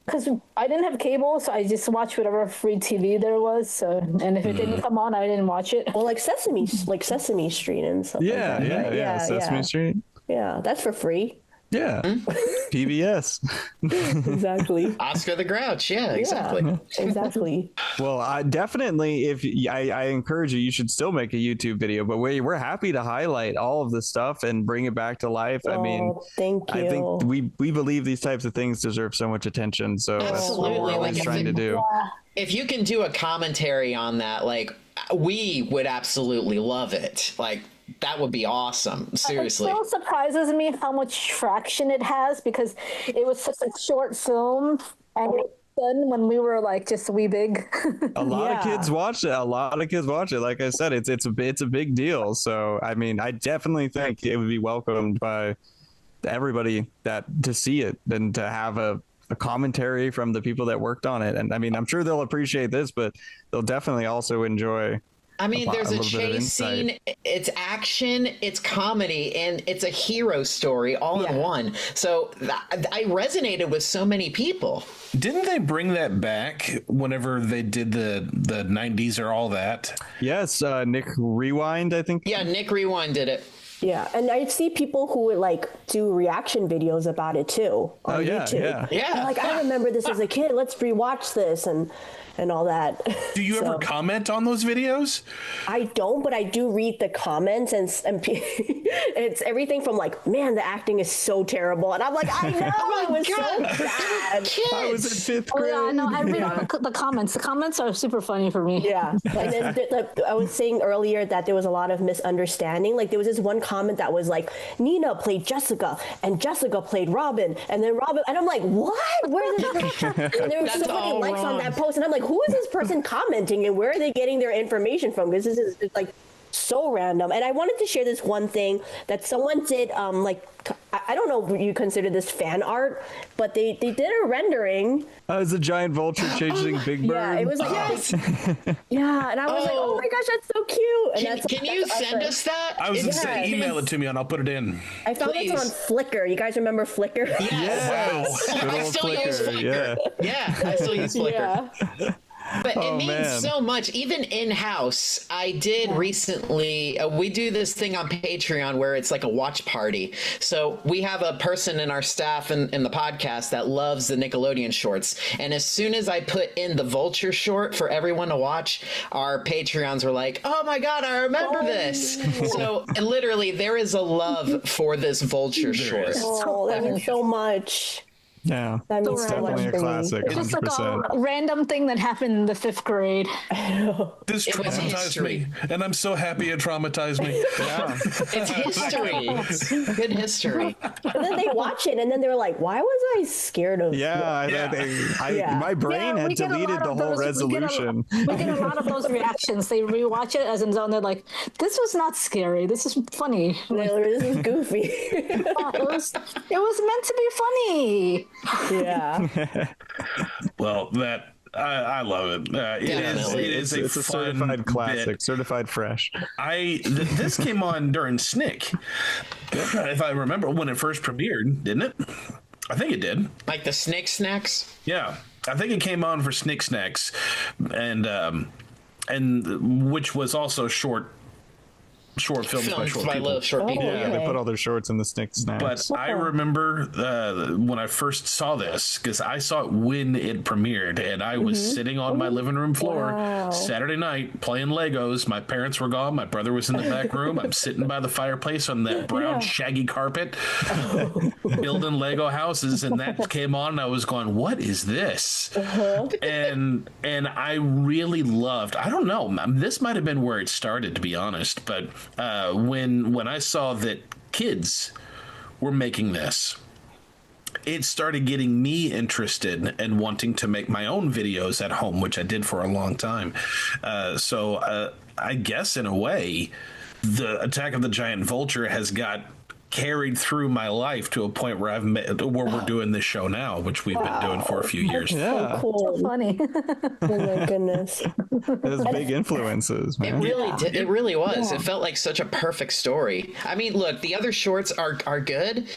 because I didn't have cable, so I just watched whatever free TV there was. So, and if it didn't come on, I didn't watch it. Well, like Sesame Street and stuff. Yeah, like that, right? yeah, Sesame Street. Yeah, that's for free. Yeah, PBS. Exactly. Oscar the Grouch. Yeah, exactly. Exactly. Well, I definitely, I encourage you, you should still make a YouTube video. But we're happy to highlight all of this stuff and bring it back to life. I mean, thank you. I think we believe these types of things deserve so much attention. So that's what we're always trying to do. If you can do a commentary on that, like, we would absolutely love it. Like, that would be awesome. Seriously. It still surprises me how much traction it has because it was such a short film and it was done when we were like just wee big. A lot of kids watch it. Like I said, it's a big deal. So I mean, I definitely think it would be welcomed by everybody to see it and to have a commentary from the people that worked on it. And I mean, I'm sure they'll appreciate this, but they'll definitely also enjoy I mean, there's a little bit of chase insight. scene, it's action, it's comedy, and it's a hero story all in one. So I resonated with so many people. Didn't they bring that back whenever they did the 90s or all that? Yes, Nick Rewind, I think. Yeah, Nick Rewind did it. Yeah, and I see people who would like do reaction videos about it too on YouTube. Yeah. And, like, I remember this as a kid. Let's rewatch this and all that. Do you ever comment on those videos? I don't, but I do read the comments, and it's everything from like, man, the acting is so terrible, and I'm like, I know, it was so bad. I was in 5th grade. Oh yeah, no, I read the comments. The comments are super funny for me. Yeah, and then I was saying earlier that there was a lot of misunderstanding. Like there was this one comment that was like, Nina played Jessica, and Jessica played Robin, and then Robin, and I'm like, what? Where did this? And there were so many likes on that post, and I'm like, who is this person commenting, and where are they getting their information from? Because this is like so random. And I wanted to share this one thing that someone did. I don't know if you consider this fan art, but they did a rendering. It's a giant vulture chasing Big Bird. Yeah, it was like yeah, and I was like, oh my gosh, that's so cute. And Can you send us that? I was going to say, email it to me and I'll put it in. I found it on Flickr. You guys remember Flickr? Yes. Good I old still use Flickr. Yeah, I still use Flickr. Yeah. But it means so much, even in-house. I did recently, we do this thing on Patreon where it's like a watch party. So we have a person in our staff in the podcast that loves the Nickelodeon shorts. And as soon as I put in the Vulture short for everyone to watch, our Patreons were like, oh my God, I remember this. So literally there is a love for this Vulture short. Oh, that means so much. Yeah, That it's means so definitely much a for me. classic. It's just like 100%. a random thing that happened in the 5th grade. This It was traumatized history. me, and I'm so happy it traumatized me. Yeah. It's history. It's good history. And then they watch it, and then they're like, why was I scared of Yeah, Yeah. my brain had we get a deleted lot the of whole those- resolution. We get a lot of those reactions. They rewatch it as in zone. They're like, "This was not scary. This is funny. This is goofy. It was meant to be funny." Yeah. Well, I love it. It is It's a fun certified classic, bit. certified fresh. This came on during SNICK, if I remember, when it first premiered, didn't it? I think it did. Like the SNICK snacks? Yeah, I think it came on for SNICK Snacks, and which was also short films by short people. little short people. Yeah, they put all their shorts in the SNICK snacks. But I remember when I first saw this, because I saw it when it premiered, and I was sitting on my living room floor Saturday night playing Legos. My parents were gone. My brother was in the back room. I'm sitting by the fireplace on that brown shaggy carpet, building Lego houses, and that came on, and I was going, "What is this?" And I really loved. I don't know. This might have been where it started, to be honest, but. When I saw that kids were making this, it started getting me interested and wanting to make my own videos at home, which I did for a long time. So I guess in a way, the Attack of the Giant Vulture has got carried through my life to a point where where we're doing this show now, which we've been doing for a few years. Yeah, Cool. So funny. Oh my goodness. there's big influences, man. It really did. It really was. It felt like such a perfect story. I mean, look, the other shorts are good,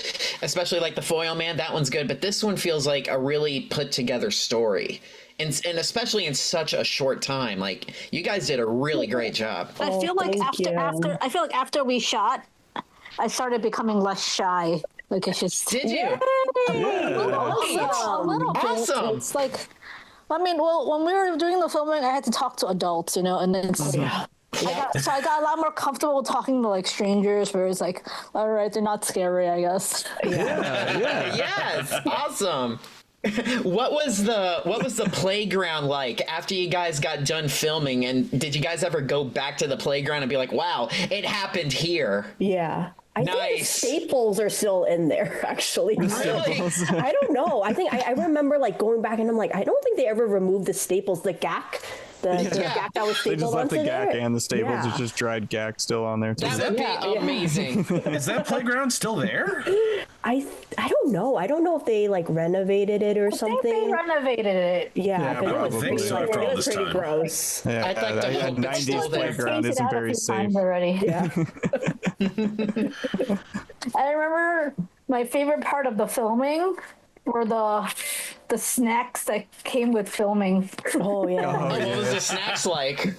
especially like the Foil Man. That one's good, but this one feels like a really put together story. And especially in such a short time. Like, you guys did a really great job. I feel like after we shot, I started becoming less shy. Like, it's just. Did you? A little bit. Awesome. It's like, I mean, well, when we were doing the filming, I had to talk to adults, and it's. So I got a lot more comfortable talking to like strangers, where it's like, all right, they're not scary, I guess. Yes, awesome. What was the playground like after you guys got done filming? And did you guys ever go back to the playground and be like, wow, it happened here? Yeah. I think the staples are still in there, actually. Really? I don't know. I think I remember like going back and I'm like, I don't think they ever removed the staples, the gack. The gack that was stapled They just left the onto gack there. and the staples. It's just dried gack still on there too. That would be amazing. Is that playground still there? I don't know. I don't know if they like renovated it or something. I think they renovated it. Yeah, but it was think so after all this time. gross. Yeah, I'd like to hope it's still there. playground isn't very safe. Already. Yeah. I remember my favorite part of the filming were the snacks that came with filming. Oh yeah. What was the snacks like?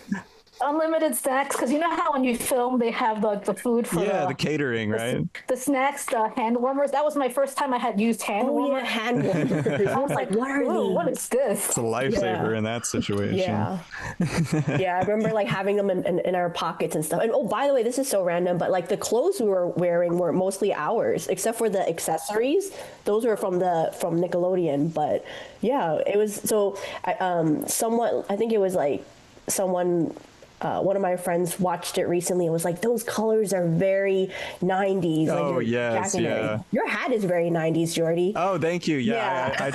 Unlimited snacks, because you know how when you film they have the food for the catering, right? The snacks, the hand warmers. That was my first time I had used hand warmers. Yeah, hand warmers. I was like, what are these? What is this? It's a lifesaver in that situation. Yeah. Yeah, I remember like having them in our pockets and stuff. And oh, by the way, this is so random, but like the clothes we were wearing were mostly ours, except for the accessories. Those were from Nickelodeon. But yeah, it was so somewhat. I think it was like someone. One of my friends watched it recently and was like, those colors are very 90s. Oh, yes, yeah. Your hat is very 90s, Jordy. Oh, thank you. Yeah. I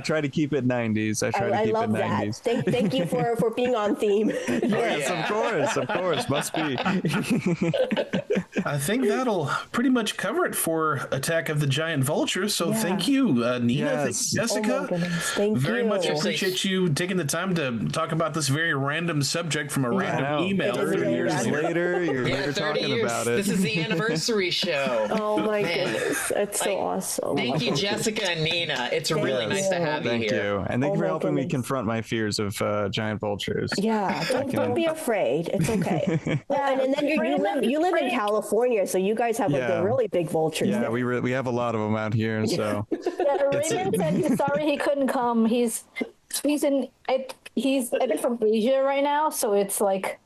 try to keep it 90s. I love it 90s. That. Thank you for being on theme. Yes, of course. Must be. I think that'll pretty much cover it for Attack of the Giant Vulture. So thank you, Nina. Yes. Thank you, Jessica. Oh my goodness. Thank very you. much appreciate you taking the time to talk about this very random subject from a random email. 30 years later, you're talking about it. This is the anniversary show. Oh my goodness. It's so awesome. Thank you, Jessica and Nina. It's really nice to have you here. Thank you. And thank you for helping me confront my fears of giant vultures. Yeah, don't be afraid. It's okay. And then you live in California, so you guys have like the really big vultures. Yeah, there. we have a lot of them out here. So Raymond said he's sorry he couldn't come. He's I think from Asia right now, so it's like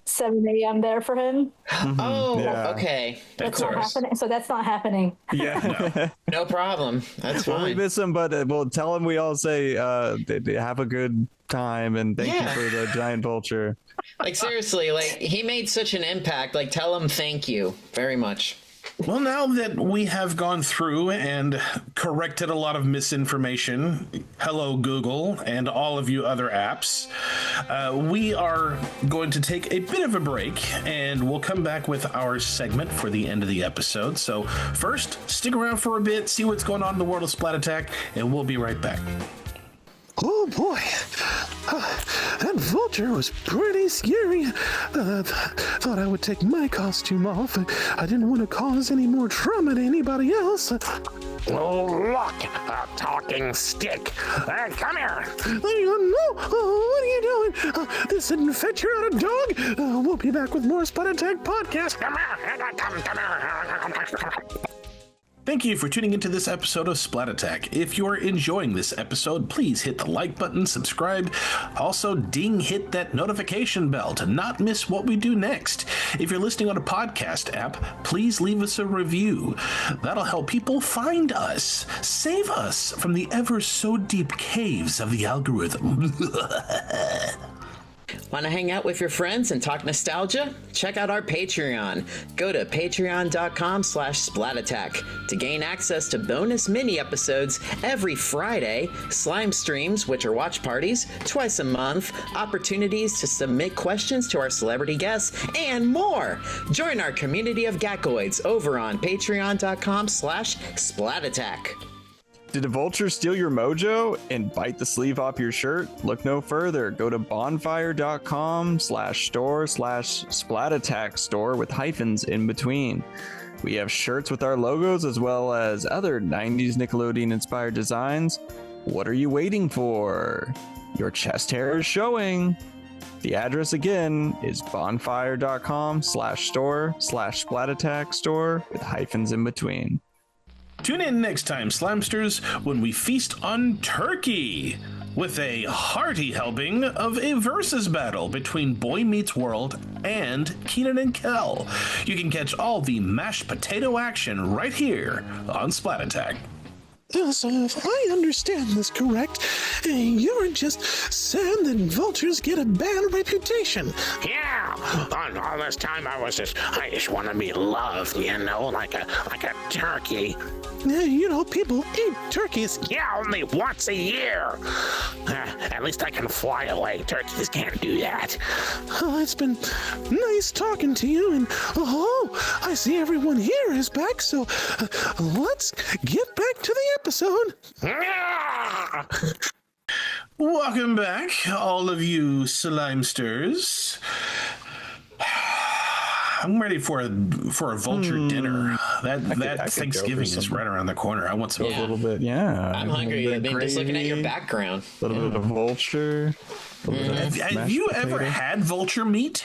7 a.m. there for him. Okay. That's not happening. So that's not happening. Yeah. No problem. That's fine. We miss him, but we'll tell him we all say have a good time and thank you for the giant vulture. Like seriously, like he made such an impact. Like tell him thank you very much. Well, now that we have gone through and corrected a lot of misinformation, hello Google and all of you other apps, we are going to take a bit of a break and we'll come back with our segment for the end of the episode. So first, stick around for a bit, see what's going on in the world of Splat Attack, and we'll be right back. Oh boy, that vulture was pretty scary. Thought I would take my costume off. I didn't want to cause any more trauma to anybody else. Oh, look, a talking stick. Come here. No, what are you doing? This didn't fetch you out of dog. We'll be back with more Splat Attack podcast. Come here. Thank you for tuning into this episode of Splat Attack. If you're enjoying this episode, please hit the like button, subscribe. Also, hit that notification bell to not miss what we do next. If you're listening on a podcast app, please leave us a review. That'll help people find us, save us from the ever so deep caves of the algorithm. Want to hang out with your friends and talk nostalgia? Check out our Patreon. Go to patreon.com/splatattack to gain access to bonus mini episodes every Friday, slime streams, which are watch parties, twice a month, opportunities to submit questions to our celebrity guests, and more. Join our community of Gackoids over on patreon.com/splatattack. Did a vulture steal your mojo and bite the sleeve off your shirt? Look no further. Go to bonfire.com/store/splatattack store with hyphens in between. We have shirts with our logos as well as other 90s Nickelodeon inspired designs. What are you waiting for? Your chest hair is showing. The address again is bonfire.com/store/splatattack store with hyphens in between. Tune in next time, Slimesters, when we feast on turkey with a hearty helping of a versus battle between Boy Meets World and Keenan and Kel. You can catch all the mashed potato action right here on Splat Attack. So if I understand this correct, you're just saying that vultures get a bad reputation. Yeah, all this time I just want to be loved, like a turkey. People eat turkeys. Yeah, only once a year. At least I can fly away. Turkeys can't do that. It's been nice talking to you, and I see everyone here is back, so let's get back to the episode. Welcome back, all of you slimesters. I'm ready for a vulture dinner. That Thanksgiving is right around the corner. I want some. A little bit, yeah. I'm hungry. I've been just looking at your background. A little bit of vulture. Have you ever had vulture meat?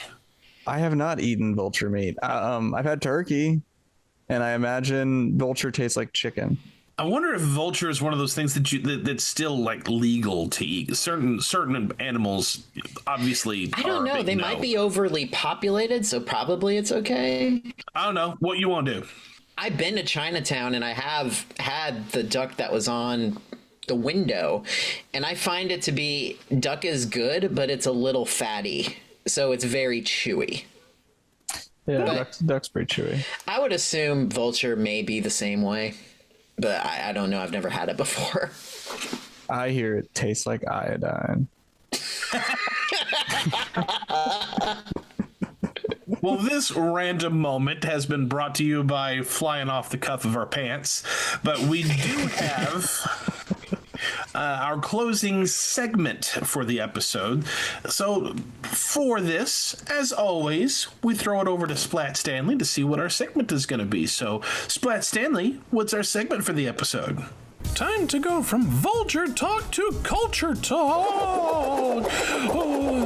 I have not eaten vulture meat. I've had turkey, and I imagine vulture tastes like chicken. I wonder if vulture is one of those things that's still like legal to eat. Certain animals, obviously. I don't know. They might be overly populated, so probably it's okay. I don't know. What you want to do? I've been to Chinatown, and I have had the duck that was on the window, and I find it to be duck is good, but it's a little fatty, so it's very chewy. Yeah, duck's pretty chewy. I would assume vulture may be the same way. But I don't know. I've never had it before. I hear it tastes like iodine. Well, this random moment has been brought to you by flying off the cuff of our pants. But we do have our closing segment for the episode. So for this, as always, we throw it over to Splat Stanley to see what our segment is going to be. So Splat Stanley, what's our segment for the episode? Time to go from vulture talk to culture talk. Oh,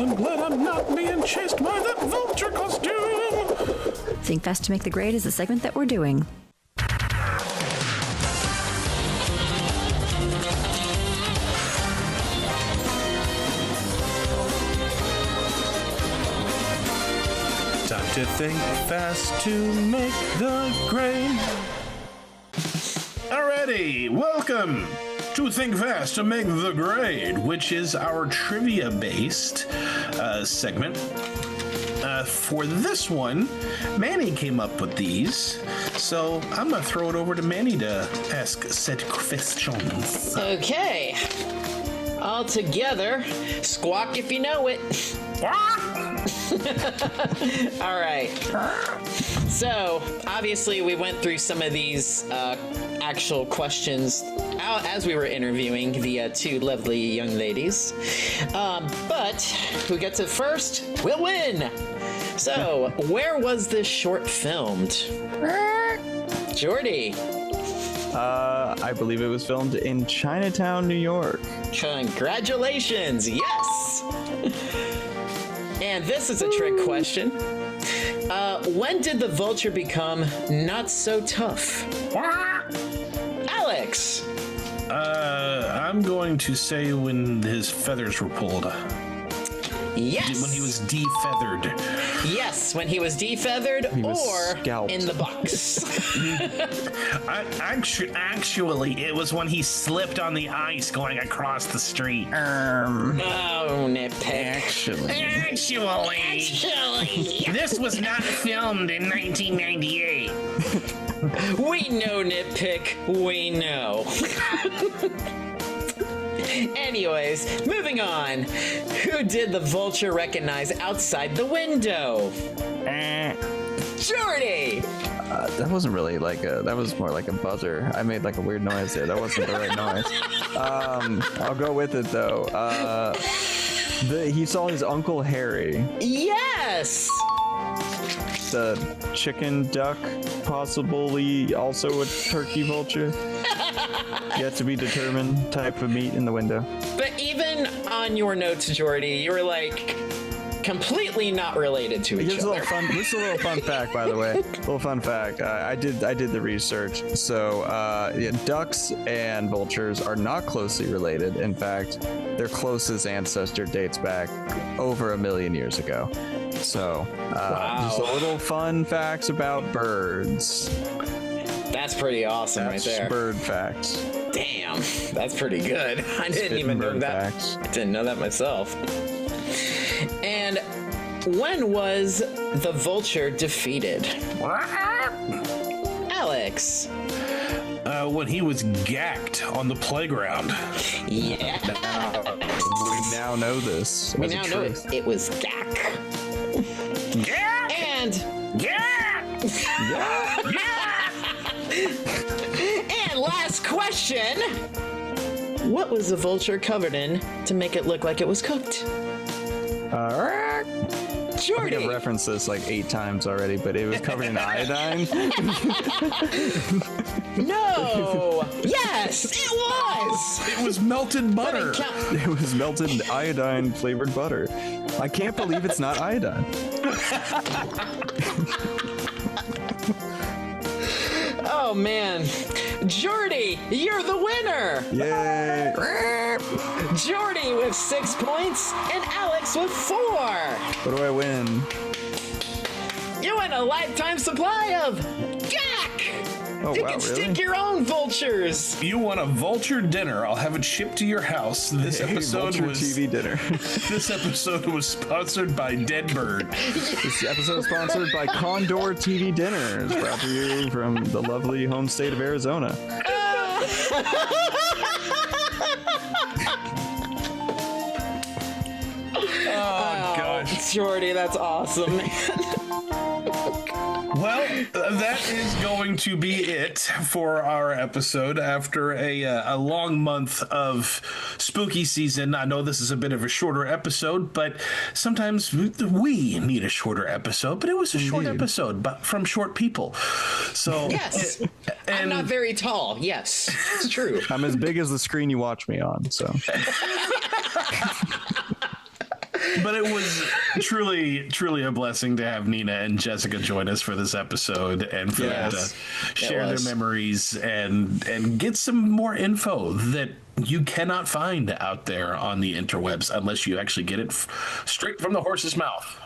I'm glad I'm not being chased by that vulture costume. Think Fast to Make the Grade is the segment that we're doing. Time to think fast to make the grade. Alrighty, welcome to Think Fast to Make the Grade, which is our trivia-based segment. For this one, Manny came up with these, so I'm going to throw it over to Manny to ask said questions. Okay. All together, squawk if you know it. All right. So, obviously, we went through some of these actual questions as we were interviewing the two lovely young ladies. But who gets it first will win. So, where was this short filmed? Jordy. I believe it was filmed in Chinatown, New York. Congratulations, yes! And this is a trick question. When did the vulture become not so tough? Alex! I'm going to say when his feathers were pulled. Yes! When he was defeathered. Yes, when he was defeathered or scalped. in the box. Actually, it was when he slipped on the ice going across the street. Oh, nitpick. Actually, this was not filmed in 1998. We know, nitpick. We know. Anyways, moving on. Who did the vulture recognize outside the window? Jordy! That wasn't really that was more like a buzzer. I made like a weird noise there. That wasn't the right noise. I'll go with it though. He saw his Uncle Harry. Yes! The chicken duck, possibly also a turkey vulture. Yet to be determined type of meat in the window. But even on your notes, Jordy, you were like completely not related to each other. This is a little fun fact, by the way. Little fun fact. I did the research. So ducks and vultures are not closely related. In fact, their closest ancestor dates back over 1 million years ago. So just a little fun facts about birds. That's pretty awesome right there. Bird facts. Damn, that's pretty good. I didn't even know that. Facts. I didn't know that myself. And when was the Vulture defeated? Alex. When he was gacked on the playground. Yeah. We now know this. We now know it was Gack. Gack! And Gack! And last question. What was the Vulture covered in to make it look like it was cooked? I think I've referenced this like 8 times already, but it was covered in iodine. No! Yes, it was! It was melted butter. It was melted iodine flavored butter. I can't believe it's not iodine. Oh man. Jordy, you're the winner! Yay! Jordy with 6 points and Alex with 4. What do I win? You win a lifetime supply of Gack! Oh, You wow, can really? stick your own vultures. You want a Vulture dinner? I'll have it shipped to your house. This episode Vulture was TV dinner. This episode was sponsored by Dead Bird. This episode is sponsored by Condor TV Dinners, brought to you from the lovely home state of Arizona. Oh gosh, Jordy, that's awesome, man. Well, that is going to be it for our episode after a long month of spooky season. I know this is a bit of a shorter episode, but sometimes we need a shorter episode. But it was a short episode, but from short people. So Yes, I'm not very tall. Yes, it's true. I'm as big as the screen you watch me on, so. But it was truly a blessing to have Nina and Jessica join us for this episode and for them to share their memories and get some more info that you cannot find out there on the interwebs unless you actually get it straight from the horse's mouth.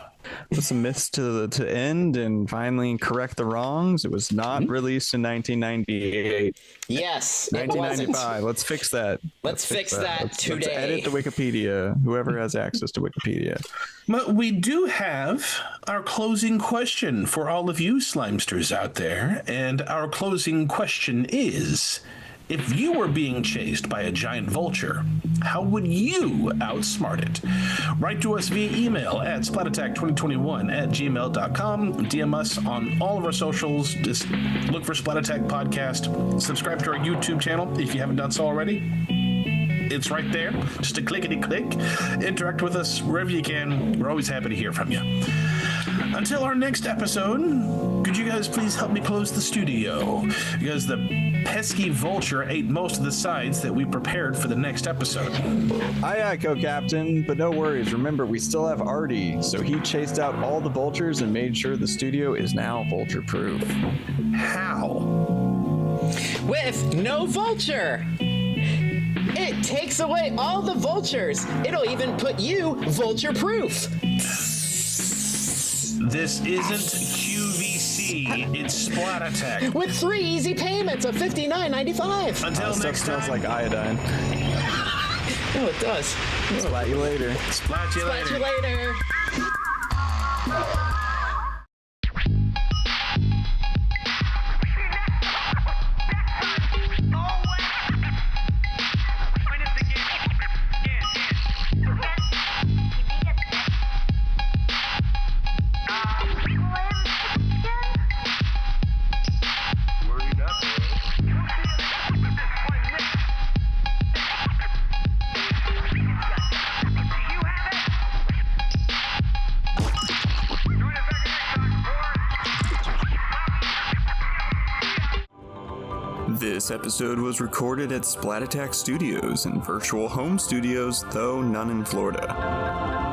Put some myths to end and finally correct the wrongs. It was not released in 1998. Yes, 1995. Let's fix that. Let's fix that today. Let's edit the Wikipedia. Whoever has access to Wikipedia. But we do have our closing question for all of you Slimesters out there. And our closing question is, if you were being chased by a giant vulture, how would you outsmart it? Write to us via email at splatattack2021@gmail.com. DM us on all of our socials. Just look for Splat Attack Podcast. Subscribe to our YouTube channel if you haven't done so already. It's right there. Just a clickety-click. Interact with us wherever you can. We're always happy to hear from you. Until our next episode, could you guys please help me close the studio? Because the pesky vulture ate most of the sides that we prepared for the next episode. Aye, co-captain, but no worries. Remember, we still have Artie, so he chased out all the vultures and made sure the studio is now vulture-proof. How? With no vulture. It takes away all the vultures. It'll even put you vulture-proof. This isn't QVC, it's Splat Attack. With 3 easy payments of $59.95. Until next time. Smells like iodine. Oh, it does. Splat you later. Splat you Splat later. you later. This episode was recorded at Splat Attack Studios and virtual home studios, though none in Florida.